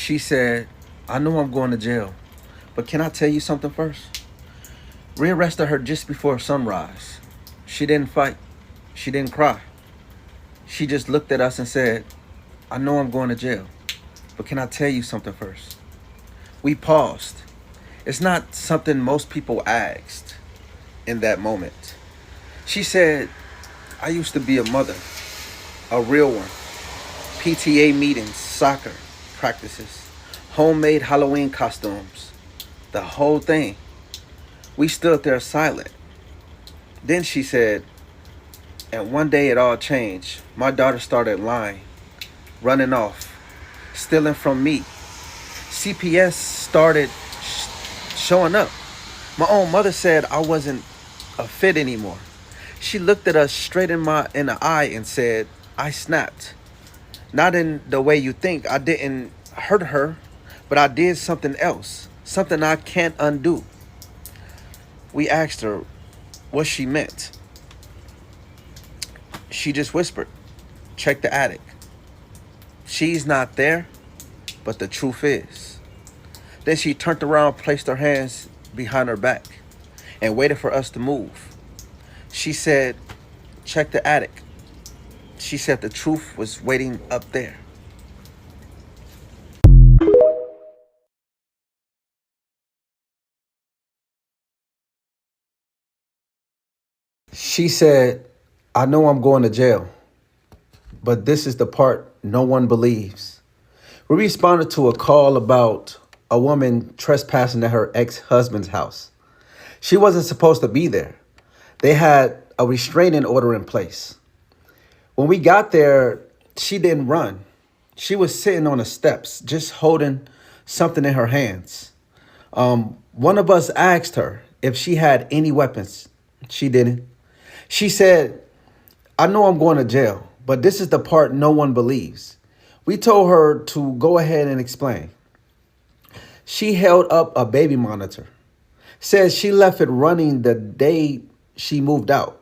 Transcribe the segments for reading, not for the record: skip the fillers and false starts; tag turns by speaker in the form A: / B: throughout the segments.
A: She said, I know I'm going to jail, but can I tell you something first? We arrested her just before sunrise. She didn't fight. She didn't cry. She just looked at us and said, I know I'm going to jail, but can I tell you something first? We paused. It's not something most people asked in that moment. She said, I used to be a mother, a real one. PTA meetings, soccer practices, homemade Halloween costumes, the whole thing. We stood there silent. Then she said, and one day it all changed. My daughter started lying, running off, stealing from me. CPS started showing up. My own mother said I wasn't a fit anymore. She looked at us straight in the eye and said, I snapped. Not in the way you think. I didn't hurt her, but I did something else, something I can't undo. We asked her what she meant. She just whispered, check the attic. She's not there, but the truth is. Then she turned around, placed her hands behind her back, and waited for us to move. She said, check the attic. She said the truth was waiting up there. She said, I know I'm going to jail, but this is the part no one believes. We responded to a call about a woman trespassing at her ex-husband's house. She wasn't supposed to be there. They had a restraining order in place. When we got there, she didn't run. She was sitting on the steps, just holding something in her hands. One of us asked her if she had any weapons. She didn't. She said, I know I'm going to jail, but this is the part no one believes. We told her to go ahead and explain. She held up a baby monitor, said she left it running the day she moved out.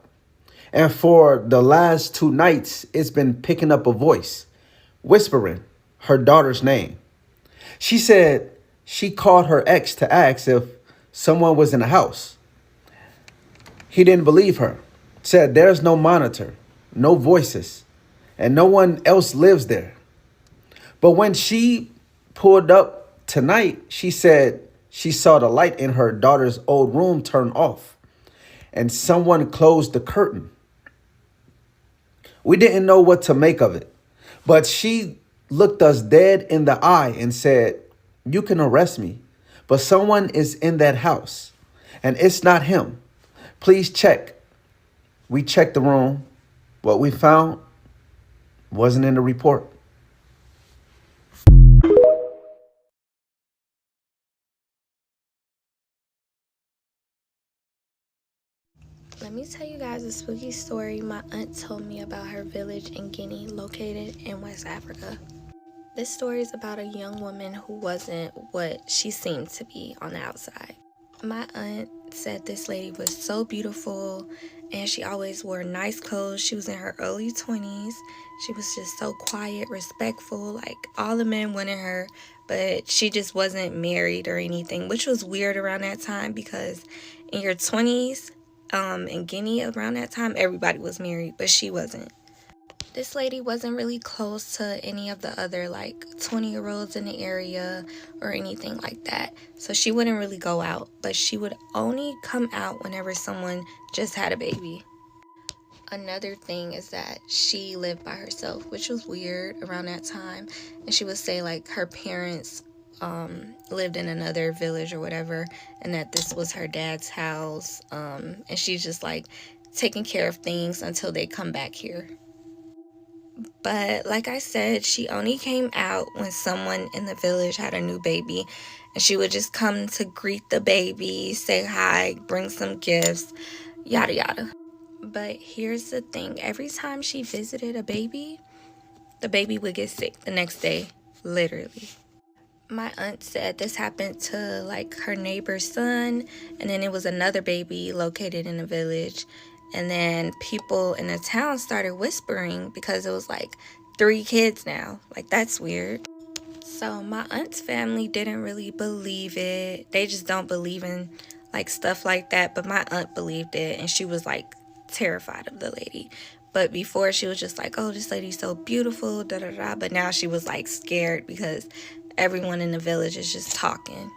A: And for the last 2 nights, it's been picking up a voice, whispering her daughter's name. She said she called her ex to ask if someone was in the house. He didn't believe her, said there's no monitor, no voices, and no one else lives there. But when she pulled up tonight, she said she saw the light in her daughter's old room turn off and someone closed the curtain. We didn't know what to make of it, but she looked us dead in the eye and said, you can arrest me, but someone is in that house and it's not him. Please check. We checked the room. What we found wasn't in the report.
B: Let me tell you guys a spooky story my aunt told me about her village in Guinea, located in West Africa. This story is about a young woman who wasn't what she seemed to be on the outside. My aunt said this lady was so beautiful and she always wore nice clothes. She was in her early 20s. She was just so quiet, respectful, like all the men wanted her, but she just wasn't married or anything, which was weird around that time because in your 20s, in Guinea around that time, everybody was married, but she wasn't. This lady wasn't really close to any of the other like 20-year-olds in the area or anything like that. So she wouldn't really go out, but she would only come out whenever someone just had a baby. Another thing is that she lived by herself, which was weird around that time. And she would say like her parents lived in another village or whatever, and that this was her dad's house. And she's just like taking care of things until they come back here. But like I said, she only came out when someone in the village had a new baby. And she would just come to greet the baby, say hi, bring some gifts, yada yada. But here's the thing. Every time she visited a baby, the baby would get sick the next day, literally. My aunt said this happened to like her neighbor's son, and then it was another baby located in the village. And then people in the town started whispering because it was like 3 kids now. Like, that's weird. So my aunt's family didn't really believe it. They just don't believe in like stuff like that. But my aunt believed it, and she was like terrified of the lady. But before she was just like, oh, this lady's so beautiful, da da da. But now she was like scared because everyone in the village is just talking.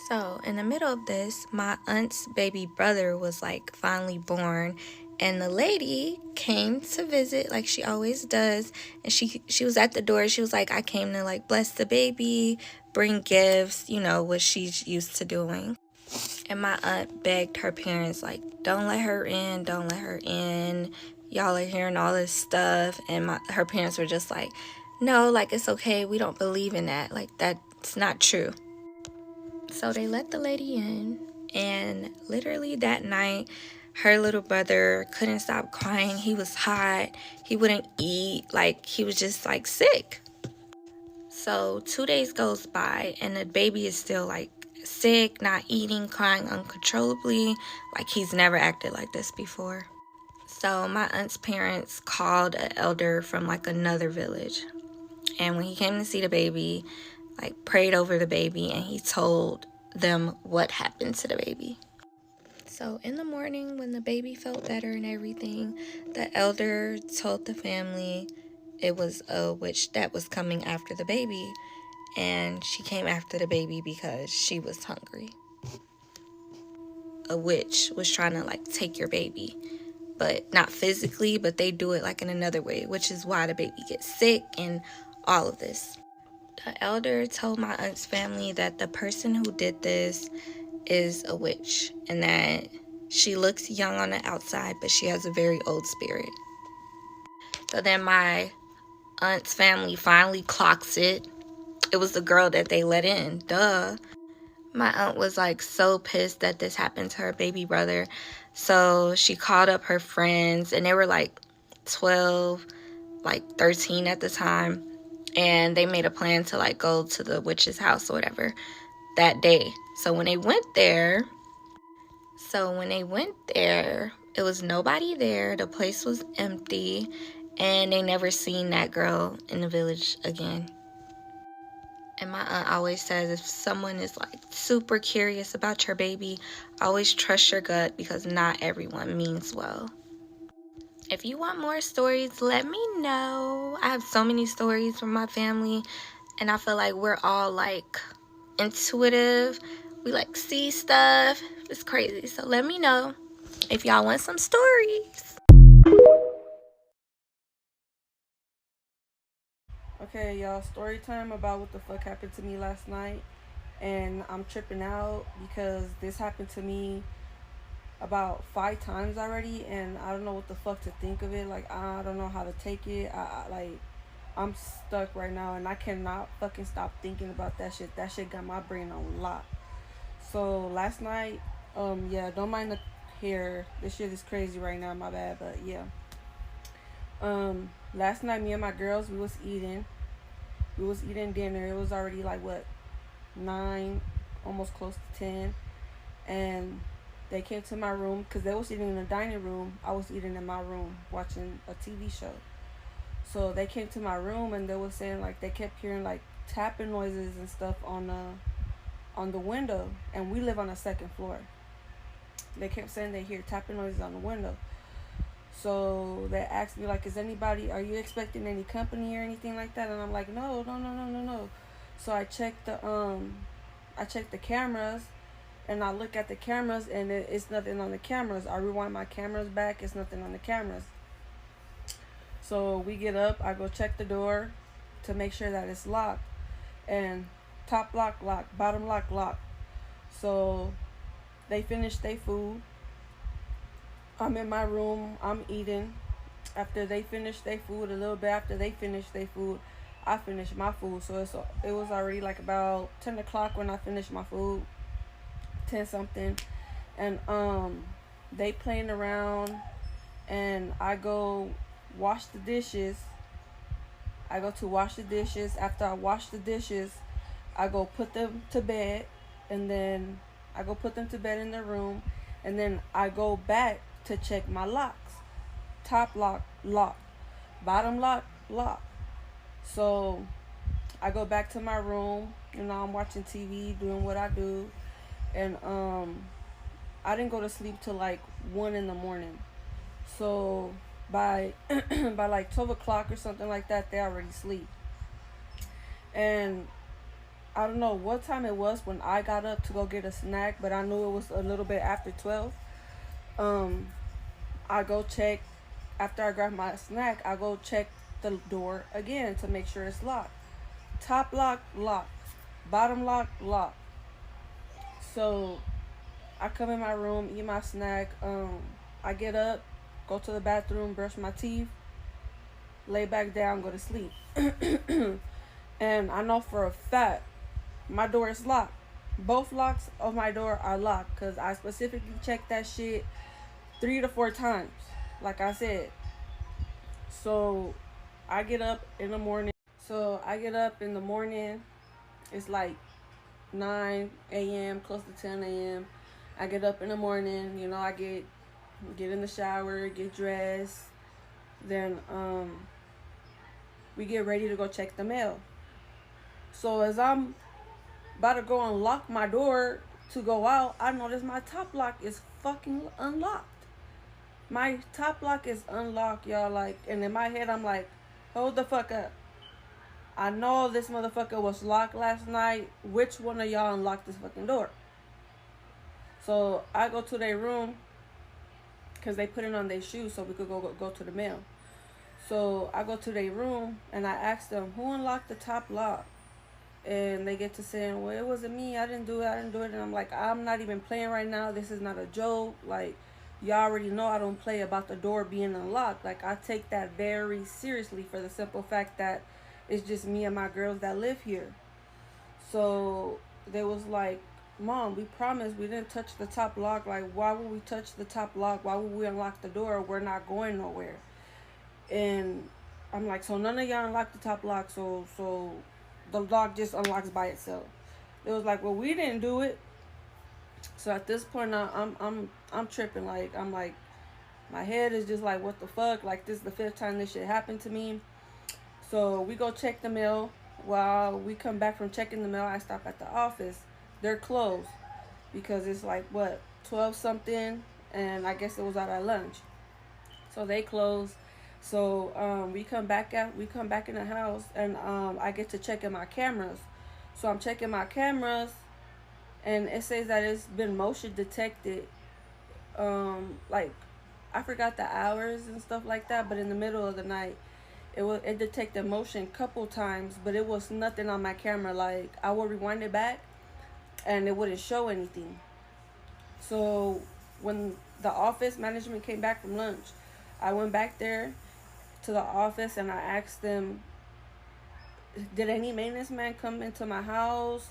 B: So, in the middle of this, my aunt's baby brother was like finally born, and the lady came to visit like she always does, and she was at the door. She was like, "I came to like bless the baby, bring gifts, you know, what she's used to doing." And my aunt begged her parents like, "Don't let her in, don't let her in. Y'all are hearing all this stuff." And her parents were just like, "No, like it's okay. We don't believe in that. Like that's not true." So they let the lady in, and literally that night, her little brother couldn't stop crying. He was hot. He wouldn't eat. Like, he was just like sick. So 2 days goes by, and the baby is still like sick, not eating, crying uncontrollably. Like, he's never acted like this before. So my aunt's parents called an elder from like another village. And when he came to see the baby, like prayed over the baby, and he told them what happened to the baby. So in the morning, when the baby felt better and everything, the elder told the family it was a witch that was coming after the baby, and she came after the baby because she was hungry. A witch was trying to like take your baby, but not physically, but they do it like in another way, which is why the baby gets sick and all of this. The elder told my aunt's family that the person who did this is a witch, and that she looks young on the outside, but she has a very old spirit. So then my aunt's family finally clocks it. It was the girl that they let in. Duh. My aunt was like so pissed that this happened to her baby brother. So she called up her friends, and they were like 12, like 13 at the time. And they made a plan to like go to the witch's house or whatever that day. So when they went there, it was nobody there. The place was empty, and they never seen that girl in the village again. And my aunt always says if someone is like super curious about your baby, always trust your gut, because not everyone means well. If you want more stories, let me know. I have so many stories from my family, and I feel like we're all like intuitive. We like see stuff. It's crazy. So let me know if y'all want some stories.
C: Okay, y'all, story time about what the fuck happened to me last night. And I'm tripping out because this happened to me about 5 times already, and I don't know what the fuck to think of it. Like, I don't know how to take it. I'm stuck right now, and I cannot fucking stop thinking about that shit. That shit got my brain on lock. So last night, yeah, don't mind the hair. This shit is crazy right now, my bad, but yeah. Last night, me and my girls, we was eating dinner. It was already like what, 9, almost close to 10, and they came to my room because they was eating in the dining room. I was eating in my room watching a TV show. So they came to my room, and they was saying like they kept hearing like tapping noises and stuff on the window, and we live on the second floor. They kept saying they hear tapping noises on the window. So they asked me like, are you expecting any company or anything like that? And I'm like, no. So I checked the cameras, and I look at the cameras, and it's nothing on the cameras. I rewind my cameras back, it's nothing on the cameras. So we get up, I go check the door to make sure that it's locked, and top lock, bottom lock. So they finished their food. I'm in my room, I'm eating. After they finished their food, a little bit after they finished their food, I finished my food. So it was already like about 10 o'clock when I finished my food, 10 something. And they playing around, and I go wash the dishes. I go to wash the dishes. After I wash the dishes, I go put them to bed, and then I go put them to bed in their room, and then I go back to check my locks. Top lock, bottom lock. So I go back to my room. I'm watching TV, doing what I do, and I didn't go to sleep till like 1 in the morning. So by by like 12 o'clock or something like that, they already sleep. And I don't know what time it was when I got up to go get a snack, but I knew it was a little bit after 12. Um, I go check after I grab my snack. I go check the door again to make sure it's locked. Top lock, locked. Bottom lock, locked. So I come in my room, eat my snack. I get up, go to the bathroom, brush my teeth, lay back down, go to sleep. And I know for a fact my door is locked. Both locks of my door are locked because I specifically checked that shit 3 to 4 times. Like I said. So I get up in the morning. It's like 9 a.m., close to 10 a.m. I get up in the morning. I get in the shower, get dressed. Then we get ready to go check the mail. So as I'm about to go unlock my door to go out, I notice my top lock is fucking unlocked. My top lock is unlocked, y'all. Like, and in my head, I'm like, hold the fuck up. I know this motherfucker was locked last night. Which one of y'all unlocked this fucking door? So I go to their room because they put it on their shoes so we could go to the mail. So I go to their room and I ask them, who unlocked the top lock? And they get to saying, well, it wasn't me. I didn't do it. And I'm like, I'm not even playing right now. This is not a joke. Like, y'all already know I don't play about the door being unlocked. Like, I take that very seriously for the simple fact that it's just me and my girls that live here. So they was like, Mom, we promised we didn't touch the top lock. Like, why would we touch the top lock? Why would we unlock the door? We're not going nowhere. And I'm like, so none of y'all unlocked the top lock. So the lock just unlocks by itself. It was like, well, we didn't do it. So at this point now, I'm tripping. Like, I'm like, my head is just like, what the fuck? Like, this is the 5th time this shit happened to me. So we go check the mail. While we come back from checking the mail, I stop at the office. They're closed because it's like what 12 something, and I guess it was out at lunch. So they close. So we come back in the house, and I get to checking my cameras. So I'm checking my cameras, and it says that it's been motion detected. Like, I forgot the hours and stuff like that, but in the middle of the night, it detected motion a couple times, but it was nothing on my camera. Like, I would rewind it back, and it wouldn't show anything. So when the office management came back from lunch, I went back there to the office and I asked them, did any maintenance man come into my house?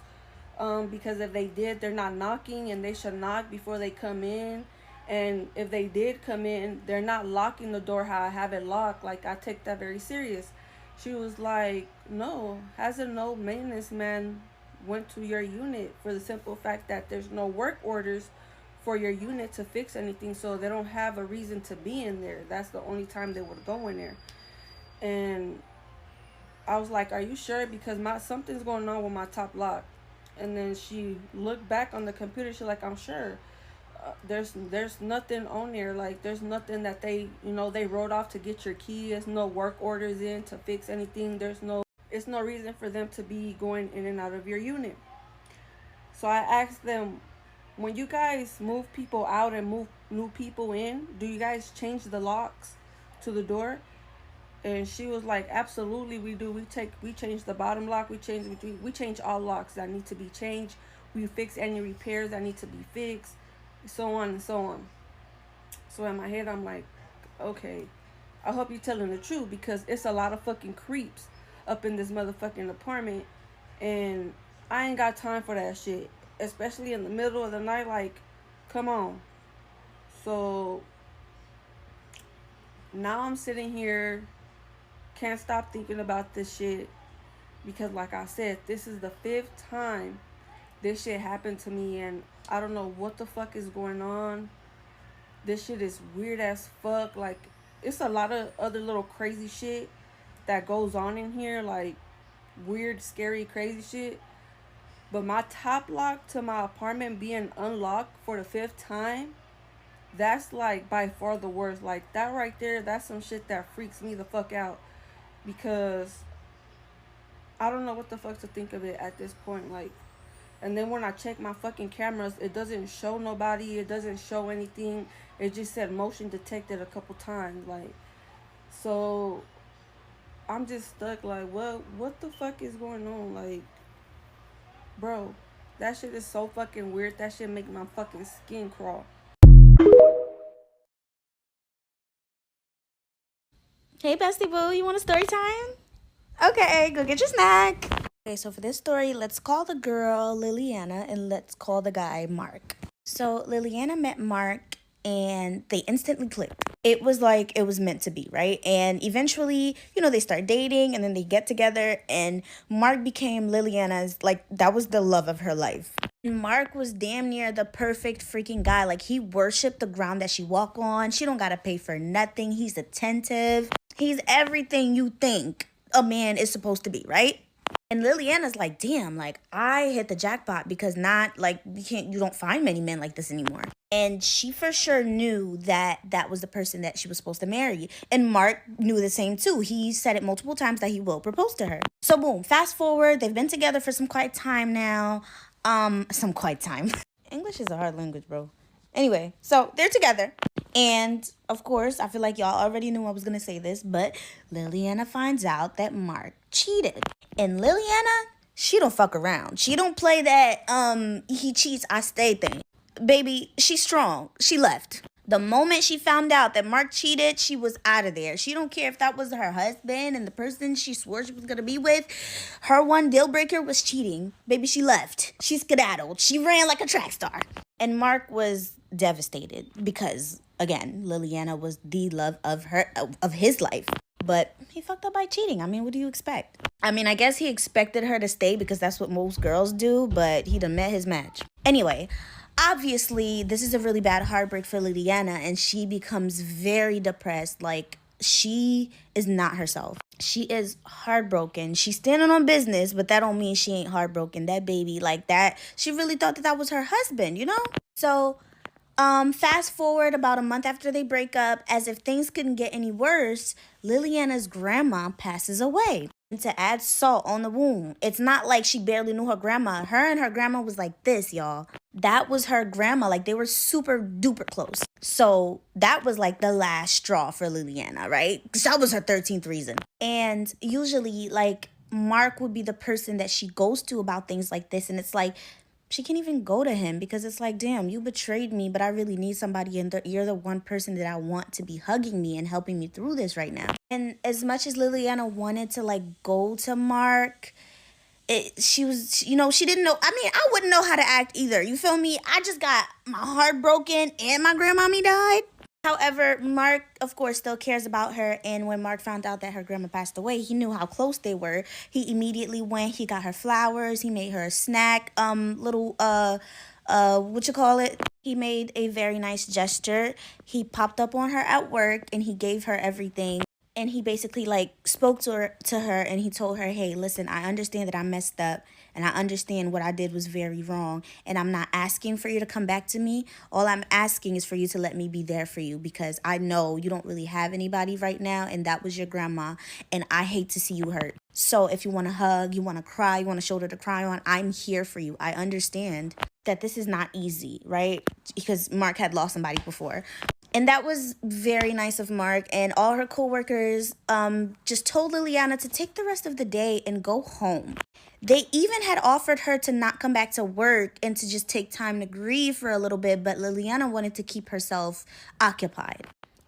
C: Because if they did, they're not knocking, and they should knock before they come in. And if they did come in, they're not locking the door how I have it locked. Like, I take that very serious. She was like, no, hasn't no maintenance man went to your unit, for the simple fact that there's no work orders for your unit to fix anything, so they don't have a reason to be in there. That's the only time they would go in there. And I was like, are you sure? Because something's going on with my top lock. And then she looked back on the computer. She's like, I'm sure. There's nothing on there. Like, there's nothing that they wrote off to get your key. There's no work orders in to fix anything. It's no reason for them to be going in and out of your unit. So I asked them, when you guys move people out and move new people in, do you guys change the locks to the door? And she was like, absolutely, we do. We change the bottom lock. We change all locks that need to be changed. We fix any repairs that need to be fixed, so on and so on. So in my head, I'm like, okay, I hope you're telling the truth, because it's a lot of fucking creeps up in this motherfucking apartment, and I ain't got time for that shit, especially in the middle of the night. Like, come on. So now I'm sitting here, can't stop thinking about this shit, because like I said, this is the 5th time this shit happened to me, and I don't know what the fuck is going on. This shit is weird as fuck. Like, it's a lot of other little crazy shit that goes on in here. Like, weird, scary, crazy shit. But my top lock to my apartment being unlocked for the fifth time, that's like by far the worst. Like that right there, that's some shit that freaks me the fuck out. Because I don't know what the fuck to think of it at this point. Like, and then when I check my fucking cameras, it doesn't show nobody. It doesn't show anything. It just said motion detected a couple times. Like, so I'm just stuck. Like, what the fuck is going on? Like, bro, that shit is so fucking weird. That shit make my fucking skin crawl.
D: Hey, bestie boo, you want a story time? Okay, go get your snack. Okay, so for this story, let's call the girl Liliana and let's call the guy Mark. So Liliana met Mark and they instantly clicked. It was like it was meant to be, right? And eventually, they start dating and then they get together and Mark became Liliana's, like, that was the love of her life. Mark was damn near the perfect freaking guy. Like, he worshiped the ground that she walk on. She don't gotta pay for nothing. He's attentive. He's everything you think a man is supposed to be, right? And Liliana's like, damn, like, I hit the jackpot because not, like, you don't find many men like this anymore. And she for sure knew that that was the person that she was supposed to marry. And Mark knew the same too. He said it multiple times that he will propose to her. So boom, fast forward, they've been together for some quiet time now. Some quiet time. English is a hard language, bro. Anyway, so they're together. And, of course, I feel like y'all already knew I was going to say this, but Liliana finds out that Mark cheated. And Liliana, she don't fuck around. She don't play that, he cheats, I stay thing. Baby, she's strong. She left. The moment she found out that Mark cheated, she was out of there. She don't care if that was her husband and the person she swore she was going to be with. Her one deal breaker was cheating. Baby, she left. She skedaddled. She ran like a track star. And Mark was devastated because, again, Liliana was the love of his life. But he fucked up by cheating. I mean, what do you expect? I mean, I guess he expected her to stay because that's what most girls do, but he done met his match. Anyway, obviously, this is a really bad heartbreak for Liliana, and she becomes very depressed. Like, she is not herself. She is heartbroken. She's standing on business, but that don't mean she ain't heartbroken. That baby, like that, she really thought that was her husband, So, fast forward about a month after they break up, as if things couldn't get any worse, Liliana's grandma passes away. And to add salt on the wound, it's not like she barely knew her grandma. Her and her grandma was like this, y'all. That was her grandma. Like, they were super duper close. So that was like the last straw for Liliana, right? That was her 13th reason. And usually, like, Mark would be the person that she goes to about things like this. And it's like, she can't even go to him because it's like, damn, you betrayed me, but I really need somebody, and you're the one person that I want to be hugging me and helping me through this right now. And as much as Liliana wanted to, like, go to Mark, she was, she didn't know. I mean, I wouldn't know how to act either. You feel me? I just got my heart broken and my grandmommy died. However, Mark, of course, still cares about her. And when Mark found out that her grandma passed away, he knew how close they were. He immediately went. He got her flowers. He made her a snack, He made a very nice gesture. He popped up on her at work and he gave her everything. And he basically, like, spoke to her and he told her, hey, listen, I understand that I messed up and I understand what I did was very wrong. And I'm not asking for you to come back to me. All I'm asking is for you to let me be there for you because I know you don't really have anybody right now. And that was your grandma. And I hate to see you hurt. So if you want to hug, you want to cry, you want a shoulder to cry on, I'm here for you. I understand that this is not easy, right? Because Mark had lost somebody before. And that was very nice of Mark. And all her coworkers just told Liliana to take the rest of the day and go home. They even had offered her to not come back to work and to just take time to grieve for a little bit. But Liliana wanted to keep herself occupied.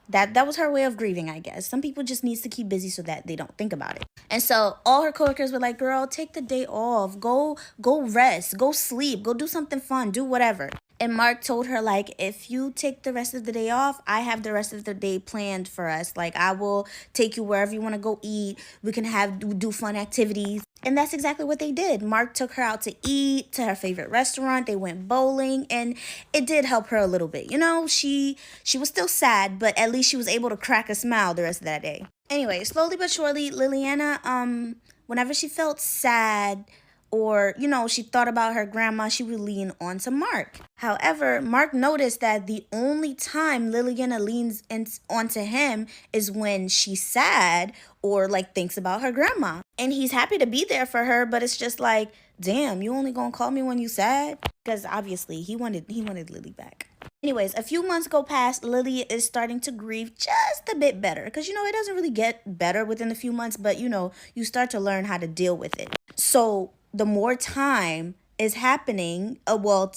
D: That was her way of grieving, I guess. Some people just needs to keep busy so that they don't think about it. And so all her coworkers were like, girl, take the day off. Go rest. Go sleep. Go do something fun. Do whatever. And Mark told her, like, if you take the rest of the day off, I have the rest of the day planned for us. Like, I will take you wherever you want to go eat. We can do fun activities. And that's exactly what they did. Mark took her out to eat to her favorite restaurant. They went bowling. And it did help her a little bit. She was still sad, but at least she was able to crack a smile the rest of that day. Anyway, slowly but surely, Liliana Whenever she felt sad or, she thought about her grandma, she would lean onto Mark. However, Mark noticed that the only time Liliana leans onto him is when she's sad or like thinks about her grandma. And he's happy to be there for her, but it's just like, damn, you only gonna call me when you sad? Because obviously he wanted Lily back. Anyways, a few months go past. Lily is starting to grieve just a bit better because, it doesn't really get better within a few months, but, you start to learn how to deal with it. So the more time is happening,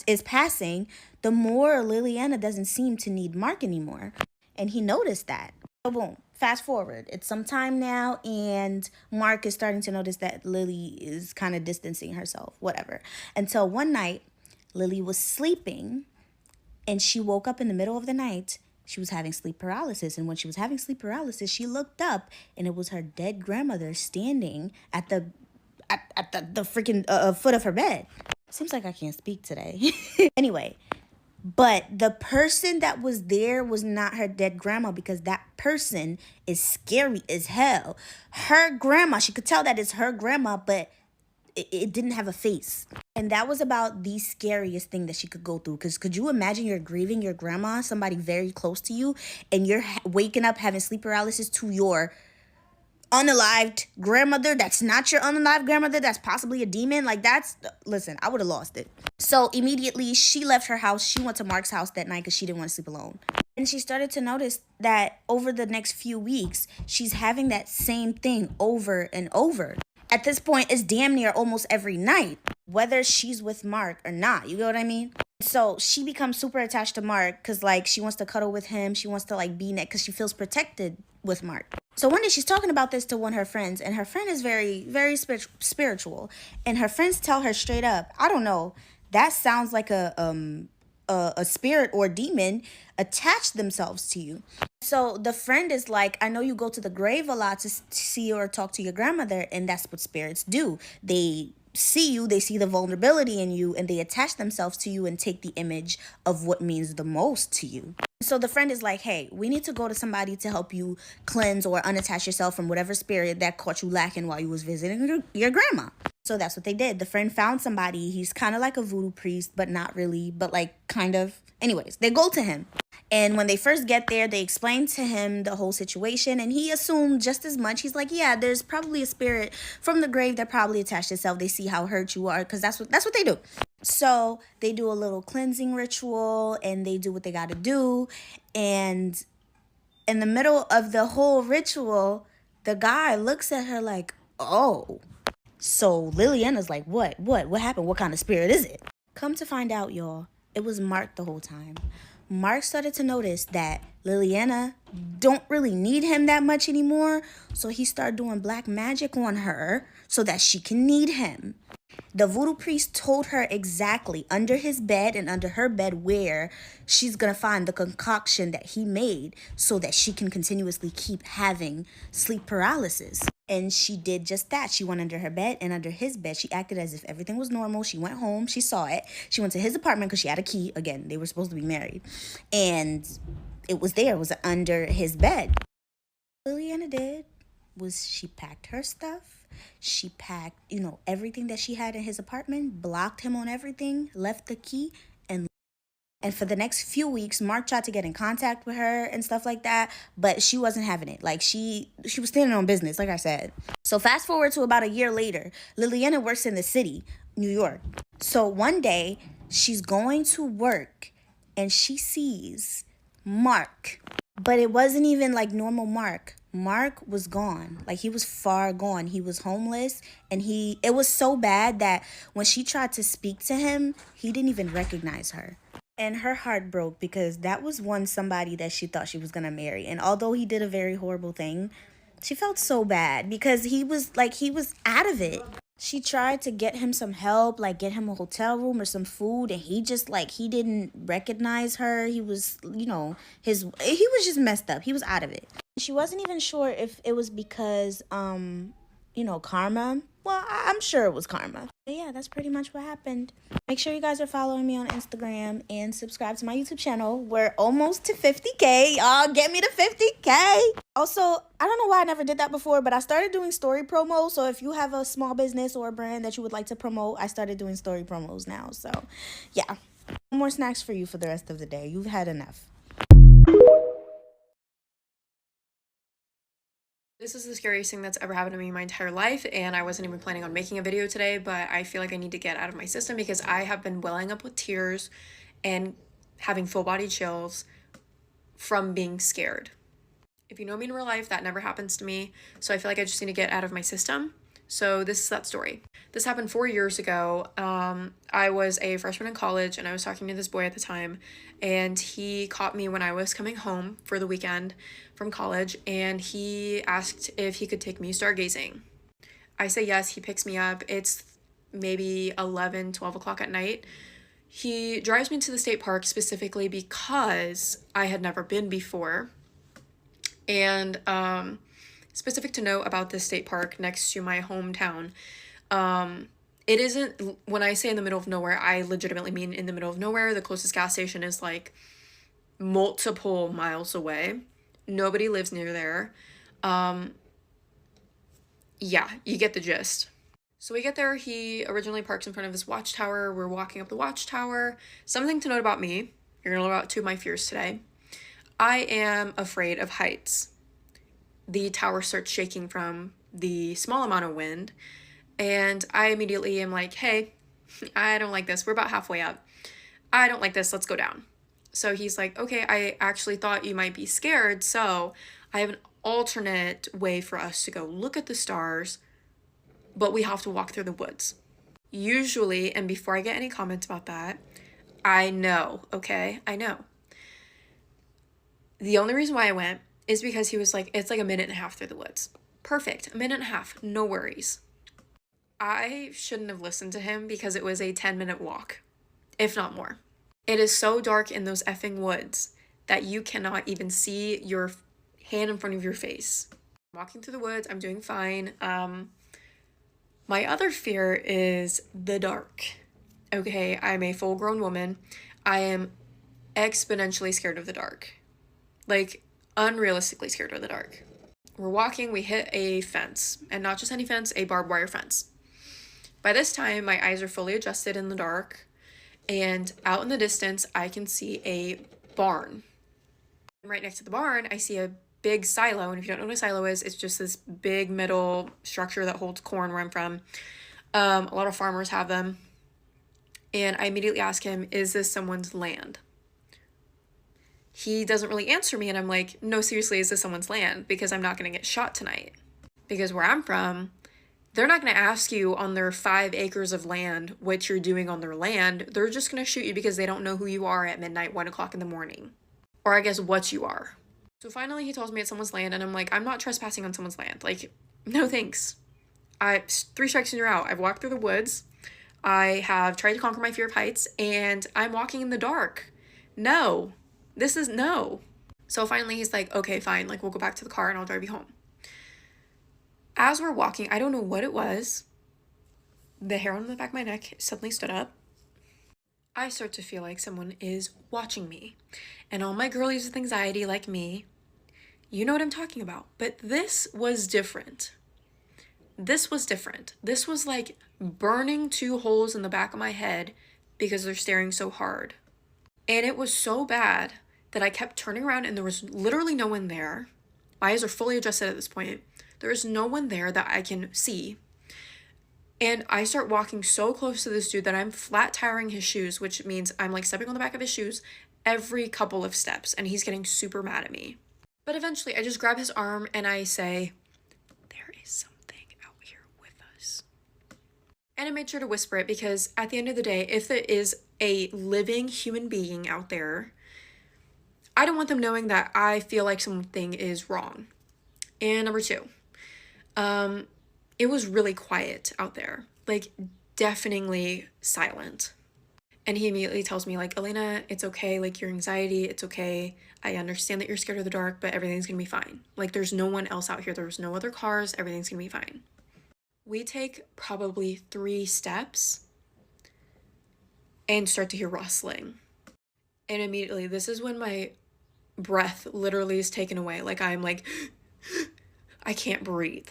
D: is passing, the more Liliana doesn't seem to need Mark anymore. And he noticed that. So boom, fast forward. It's some time now, and Mark is starting to notice that Lily is kind of distancing herself, whatever. Until one night, Lily was sleeping, and she woke up in the middle of the night. She was having sleep paralysis. And when she was having sleep paralysis, she looked up and it was her dead grandmother standing at the freaking foot of her bed. Seems like I can't speak today. Anyway, but the person that was there was not her dead grandma, because that person is scary as hell. Her grandma, she could tell that it's her grandma, but it didn't have a face. And that was about the scariest thing that she could go through. Because could you imagine you're grieving your grandma, somebody very close to you, and you're waking up having sleep paralysis to your unalived grandmother that's not your unalived grandmother, that's possibly a demon? Like, listen, I would have lost it. So immediately she left her house. She went to Mark's house that night because she didn't want to sleep alone. And she started to notice that over the next few weeks, she's having that same thing over and over. At this point, it's damn near almost every night, whether she's with Mark or not. You get what I mean? So she becomes super attached to Mark because, like, she wants to cuddle with him. She wants to, like, be next because she feels protected with Mark. So one day she's talking about this to one of her friends, and her friend is very, very spiritual. And her friends tell her straight up, I don't know, that sounds like a spirit or demon attached themselves to you. So the friend is like, I know you go to the grave a lot to see or talk to your grandmother, and that's what spirits do. They see you, they see the vulnerability in you, and they attach themselves to you and take the image of what means the most to you. So the friend is like, hey, we need to go to somebody to help you cleanse or unattach yourself from whatever spirit that caught you lacking while you was visiting your grandma. So that's what they did. The friend found somebody. He's kind of like a voodoo priest, but not really, but like kind of. Anyways, they go to him. And when they first get there, they explain to him the whole situation. And he assumed just as much. He's like, yeah, there's probably a spirit from the grave that probably attached itself. They see how hurt you are, because that's what they do. So they do a little cleansing ritual, and they do what they got to do. And in the middle of the whole ritual, the guy looks at her like, oh. So Liliana's like, what happened? What kind of spirit is it? Come to find out, y'all, it was Mark the whole time. Mark started to notice that Liliana don't really need him that much anymore. So he started doing black magic on her so that she can need him. The voodoo priest told her exactly under his bed and under her bed where she's going to find the concoction that he made so that she can continuously keep having sleep paralysis. And she did just that. She went under her bed and under his bed. She acted as if everything was normal. She went home. She saw it. She went to his apartment because she had a key. Again, they were supposed to be married. And it was there. It was under his bed. What Liliana did was she packed her stuff. She packed, everything that she had in his apartment, blocked him on everything, left the key, and for the next few weeks, Mark tried to get in contact with her and stuff like that, but she wasn't having it. Like, she was standing on business, like I said. So fast forward to about a year later, Liliana works in the city, New York. So one day, she's going to work, and she sees Mark. But it wasn't even like normal Mark. Mark was gone. Like, he was far gone. He was homeless, and it was so bad that when she tried to speak to him, he didn't even recognize her. And her heart broke because that was somebody that she thought she was going to marry. And although he did a very horrible thing, she felt so bad because he was out of it. She tried to get him some help, like get him a hotel room or some food, and he just he didn't recognize her. He was, he was just messed up. He was out of it. She wasn't even sure if it was because, karma. Well, I'm sure it was karma. But yeah, that's pretty much what happened. Make sure you guys are following me on Instagram and subscribe to my YouTube channel. We're almost to 50K. Y'all get me to 50K. Also, I don't know why I never did that before, but I started doing story promos. So if you have a small business or a brand that you would like to promote, I started doing story promos now. So yeah, no more snacks for you for the rest of the day. You've had enough.
E: This is the scariest thing that's ever happened to me in my entire life, and I wasn't even planning on making a video today, but I feel like I need to get out of my system because I have been welling up with tears and having full body chills from being scared. If you know me in real life, that never happens to me, so I feel like I just need to get out of my system. So this is that story. This happened 4 years ago. I was a freshman in college and I was talking to this boy at the time, and he caught me when I was coming home for the weekend from college, and he asked if he could take me stargazing. I say yes, he picks me up. It's maybe 11, 12 o'clock at night. He drives me to the state park specifically because I had never been before. And specific to note about this state park next to my hometown, it isn't, when I say in the middle of nowhere, I legitimately mean in the middle of nowhere. The closest gas station is like multiple miles away. Nobody lives near there. Yeah, you get the gist. So we get there, he originally parks in front of this watchtower. We're walking up the watchtower. Something to note about me, you're gonna learn about two of my fears today. I am afraid of heights. The tower starts shaking from the small amount of wind, and I immediately am like, hey, I don't like this. We're about halfway up. I don't like this. Let's go down. So he's like, okay, I actually thought you might be scared, so I have an alternate way for us to go look at the stars, but we have to walk through the woods. Usually, and before I get any comments about that, I know, okay? I know. The only reason why I went is because he was like, it's like a minute and a half through the woods. Perfect, a minute and a half, no worries. I shouldn't have listened to him because it was a 10-minute walk, if not more. It is so dark in those effing woods that you cannot even see your hand in front of your face. I'm walking through the woods, I'm doing fine. My other fear is the dark. Okay, I'm a full-grown woman. I am exponentially scared of the dark. Like, unrealistically scared of the dark. We're walking, we hit a fence, and not just any fence, a barbed wire fence. By this time, my eyes are fully adjusted in the dark, and out in the distance, I can see a barn. Right next to the barn, I see a big silo, and if you don't know what a silo is, it's just this big metal structure that holds corn where I'm from. A lot of farmers have them, and I immediately ask him, is this someone's land? He doesn't really answer me, and I'm like, no, seriously, is this someone's land? Because I'm not going to get shot tonight. Because where I'm from, they're not going to ask you on their 5 acres of land what you're doing on their land. They're just going to shoot you because they don't know who you are at midnight, 1 o'clock in the morning. Or I guess what you are. So finally he tells me it's someone's land, and I'm like, I'm not trespassing on someone's land. Like, no thanks. 3 strikes and you're out. I've walked through the woods. I have tried to conquer my fear of heights, and I'm walking in the dark. No. This is no. So finally he's like, okay, fine. Like, we'll go back to the car and I'll drive you home. As we're walking, I don't know what it was. The hair on the back of my neck suddenly stood up. I start to feel like someone is watching me. And all my girlies with anxiety like me, you know what I'm talking about. But this was different. This was different. This was like burning 2 holes in the back of my head because they're staring so hard. And it was so bad that I kept turning around and there was literally no one there. My eyes are fully adjusted at this point. There is no one there that I can see. And I start walking so close to this dude that I'm flat tiring his shoes, which means I'm like stepping on the back of his shoes every couple of steps, and he's getting super mad at me. But eventually I just grab his arm and I say, there is something out here with us. And I made sure to whisper it because at the end of the day, if there is a living human being out there, I don't want them knowing that I feel like something is wrong. And number 2, it was really quiet out there, like deafeningly silent. And he immediately tells me like, Elena, it's okay. Like, your anxiety, it's okay. I understand that you're scared of the dark, but everything's gonna be fine. Like, there's no one else out here. There's no other cars. Everything's gonna be fine. We take probably 3 steps and start to hear rustling. And immediately, this is when my breath literally is taken away. Like, I'm like, I can't breathe.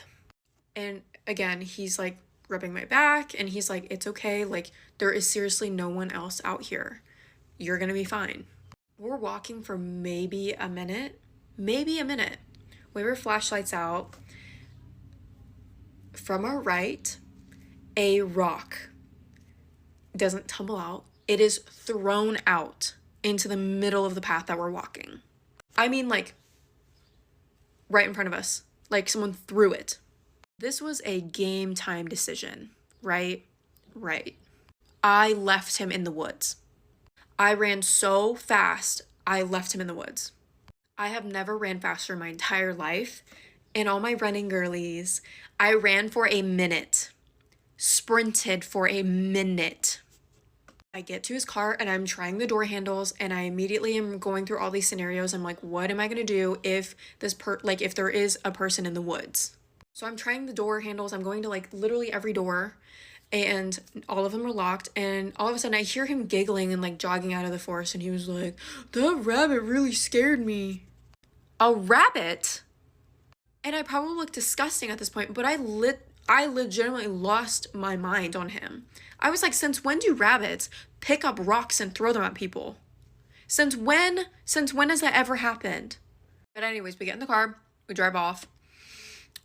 E: And again, he's like rubbing my back and he's like, it's okay. Like, there is seriously no one else out here. You're gonna be fine. We're walking for maybe a minute. We were flashlights out. From our right, a rock doesn't tumble out. It is thrown out into the middle of the path that we're walking. I mean, like, right in front of us. Like, someone threw it. This was a game time decision, right? Right. I left him in the woods. I ran so fast, I left him in the woods. I have never ran faster in my entire life. In all my running girlies, I ran for a minute. Sprinted for a minute. I get to his car and I'm trying the door handles and I immediately am going through all these scenarios. I'm like, what am I gonna do if if there is a person in the woods? So I'm trying the door handles. I'm going to like literally every door and all of them are locked. And all of a sudden I hear him giggling and like jogging out of the forest. And he was like, that rabbit really scared me. A rabbit? And I probably look disgusting at this point, but I legitimately lost my mind on him. I was like, since when do rabbits pick up rocks and throw them at people? Since when has that ever happened? But anyways, we get in the car, we drive off.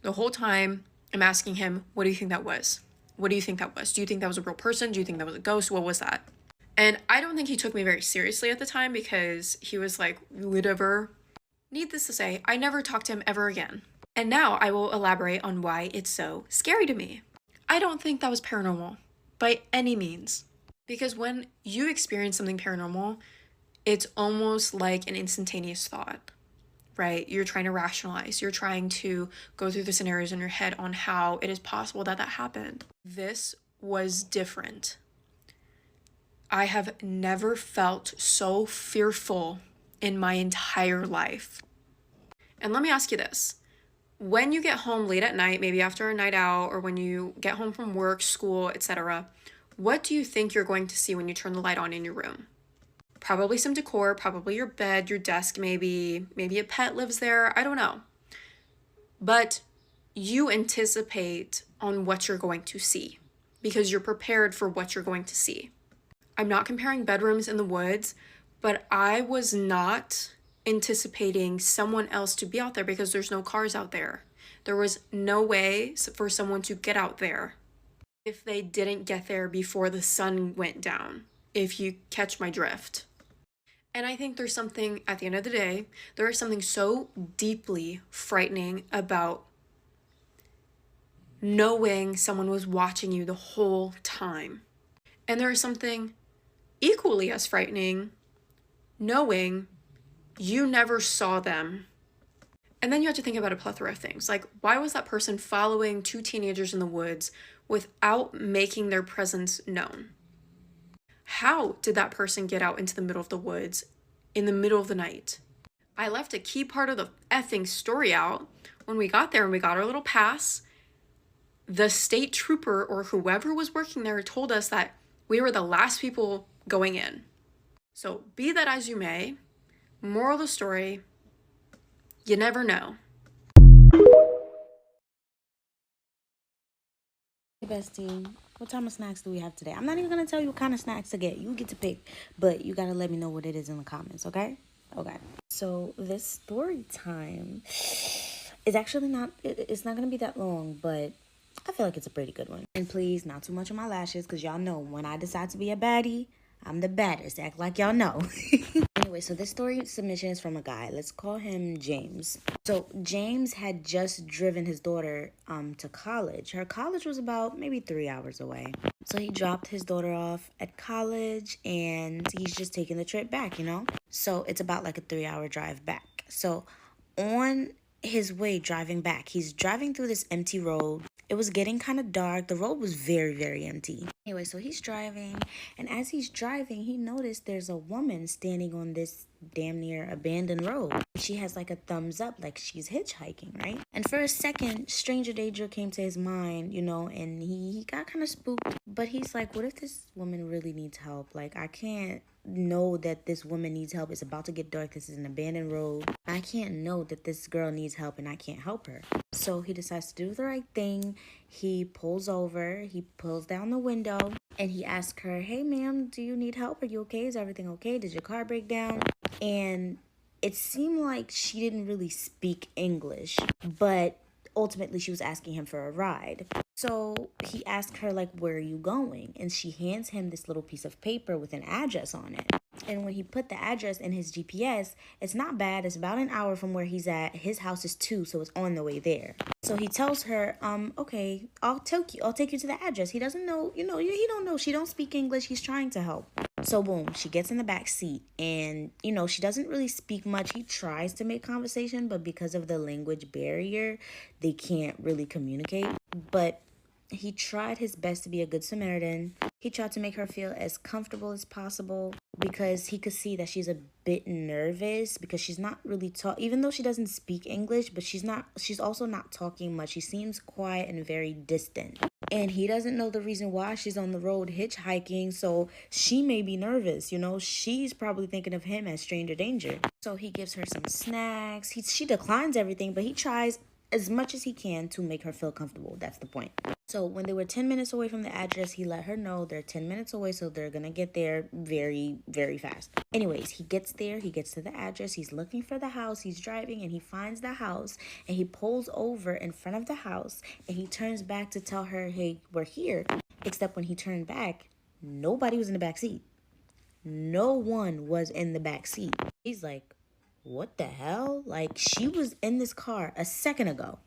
E: The whole time I'm asking him, what do you think that was? What do you think that was? Do you think that was a real person? Do you think that was a ghost? What was that? And I don't think he took me very seriously at the time because he was like, whatever. Needless to say, I never talked to him ever again. And now I will elaborate on why it's so scary to me. I don't think that was paranormal by any means. Because when you experience something paranormal, it's almost like an instantaneous thought, right? You're trying to rationalize. You're trying to go through the scenarios in your head on how it is possible that that happened. This was different. I have never felt so fearful in my entire life. And let me ask you this. When you get home late at night, maybe after a night out, or when you get home from work, school, etc., what do you think you're going to see when you turn the light on in your room? Probably some decor, probably your bed, your desk, maybe a pet lives there, I don't know. But you anticipate on what you're going to see because you're prepared for what you're going to see. I'm not comparing bedrooms in the woods, but I was not anticipating someone else to be out there because there's no cars out there. There was no way for someone to get out there if they didn't get there before the sun went down, if you catch my drift. And I think there's something, at the end of the day, there is something so deeply frightening about knowing someone was watching you the whole time. And there is something equally as frightening knowing you never saw them. And then you have to think about a plethora of things. Like, why was that person following 2 teenagers in the woods without making their presence known? How did that person get out into the middle of the woods in the middle of the night? I left a key part of the effing story out. When we got there and we got our little pass, the state trooper or whoever was working there told us that we were the last people going in. So be that as you may, moral of the story, you never know.
D: Hey bestie, what time of snacks do we have today? I'm not even gonna tell you what kind of snacks to get. You get to pick, but you gotta let me know what it is in the comments, okay? Okay. So this story time is actually it's not gonna be that long, but I feel like it's a pretty good one. And please, not too much on my lashes, because y'all know when I decide to be a baddie, I'm the baddest. Act like y'all know. Anyway, so this story submission is from a guy. Let's call him James. So James had just driven his daughter to college. Her college was about maybe 3 hours away. So he dropped his daughter off at college and he's just taking the trip back, you know? So it's about like a 3-hour drive back. So on his way driving back, he's driving through this empty road. It was getting kind of dark. The road was very, very empty. Anyway, so he's driving, and as he's driving, he noticed there's a woman standing on this damn near abandoned road. She has like a thumbs up, like she's hitchhiking, right? And for a second, stranger danger came to his mind, and he got kind of spooked. But he's like, what if this woman really needs help? Like, I can't know that this woman needs help. It's about to get dark. This is an abandoned road. I can't know that this girl needs help and I can't help her. So he decides to do the right thing. He pulls over, he pulls down the window, and he asks her, hey ma'am, do you need help? Are you okay? Is everything okay? Did your car break down? And it seemed like she didn't really speak English, but ultimately she was asking him for a ride. So he asked her, like, where are you going? And she hands him this little piece of paper with an address on it. And when he put the address in his GPS, it's not bad. It's about an hour from where he's at. His house is 2, so it's on the way there. So he tells her, okay, I'll take you to the address. He doesn't know, he don't know. She don't speak English. He's trying to help. So boom, she gets in the back seat and, she doesn't really speak much. He tries to make conversation, but because of the language barrier, they can't really communicate. But he tried his best to be a good Samaritan. He tried to make her feel as comfortable as possible because he could see that she's a bit nervous because she's not really even though she doesn't speak English, but she's also not talking much. She seems quiet and very distant. And he doesn't know the reason why she's on the road hitchhiking, so she may be nervous, She's probably thinking of him as stranger danger. So he gives her some snacks. She declines everything, but he tries as much as he can to make her feel comfortable. That's the point. So when they were 10 minutes away from the address, he let her know they're 10 minutes away, so they're going to get there very, very fast. Anyways, he gets there. He gets to the address. He's looking for the house. He's driving, and he finds the house, and he pulls over in front of the house, and he turns back to tell her, hey, we're here. Except when he turned back, nobody was in the back seat. No one was in the back seat. He's like, what the hell? Like, she was in this car a second ago.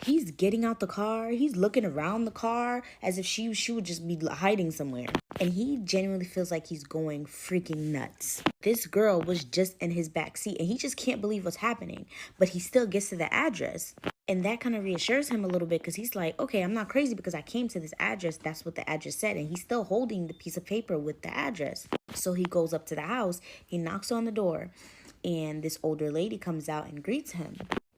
D: He's getting out the car. He's looking around the car as if she would just be hiding somewhere. And he genuinely feels like he's going freaking nuts. This girl was just in his back seat and he just can't believe what's happening. But he still gets to the address. And that kind of reassures him a little bit because he's like, okay, I'm not crazy because I came to this address. That's what the address said. And he's still holding the piece of paper with the address. So he goes up to the house. He knocks on the door. And this older lady comes out and greets him.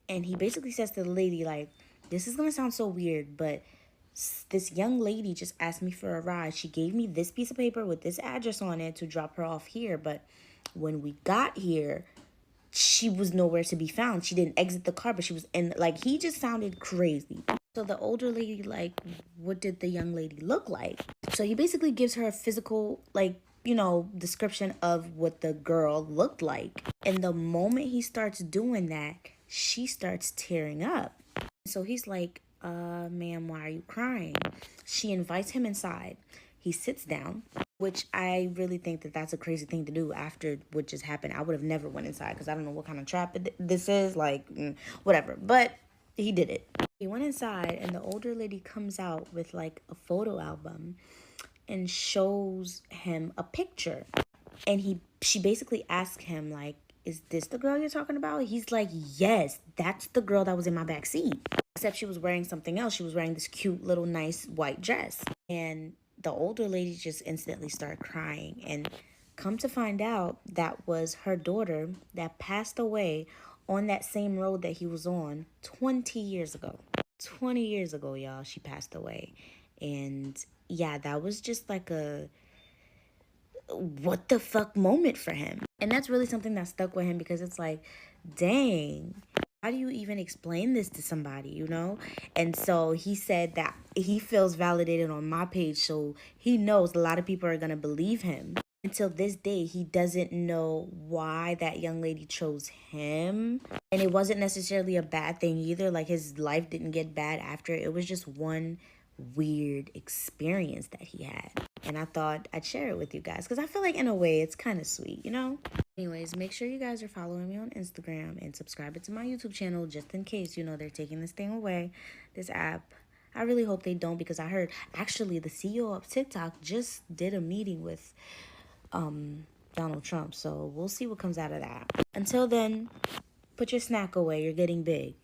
D: And he basically says to the lady, like, this is going to sound so weird, but this young lady just asked me for a ride. She gave me this piece of paper with this address on it to drop her off here. But when we got here, she was nowhere to be found. She didn't exit the car, but she was in, like, he just sounded crazy. So the older lady, like, what did the young lady look like? So he basically gives her a physical, like, description of what the girl looked like. And the moment he starts doing that, she starts tearing up. So he's like, ma'am, why are you crying? She invites him inside. He sits down, which I really think that that's a crazy thing to do after what just happened. I would have never went inside because I don't know what kind of trap this is, like, whatever. But he did it. He went inside and the older lady comes out with like a photo album and shows him a picture. And she basically asked him, like, is this the girl you're talking about? He's like, yes, that's the girl that was in my back seat. Except she was wearing something else. She was wearing this cute little nice white dress. And the older lady just instantly started crying. And come to find out, that was her daughter that passed away on that same road that he was on 20 years ago. 20 years ago, y'all, she passed away. And yeah, that was just like a what the fuck moment for him. And that's really something that stuck with him because it's like, dang, how do you even explain this to somebody, And so he said that he feels validated on my page, so he knows a lot of people are going to believe him. Until this day, he doesn't know why that young lady chose him. And it wasn't necessarily a bad thing either. Like, his life didn't get bad after. It was just one weird experience that he had. And I thought I'd share it with you guys because I feel like in a way it's kind of sweet, Anyways, make sure you guys are following me on Instagram and subscribing to my YouTube channel just in case, they're taking this thing away, this app. I really hope they don't because I heard actually the CEO of TikTok just did a meeting with Donald Trump. So we'll see what comes out of that. Until then, put your snack away. You're getting big.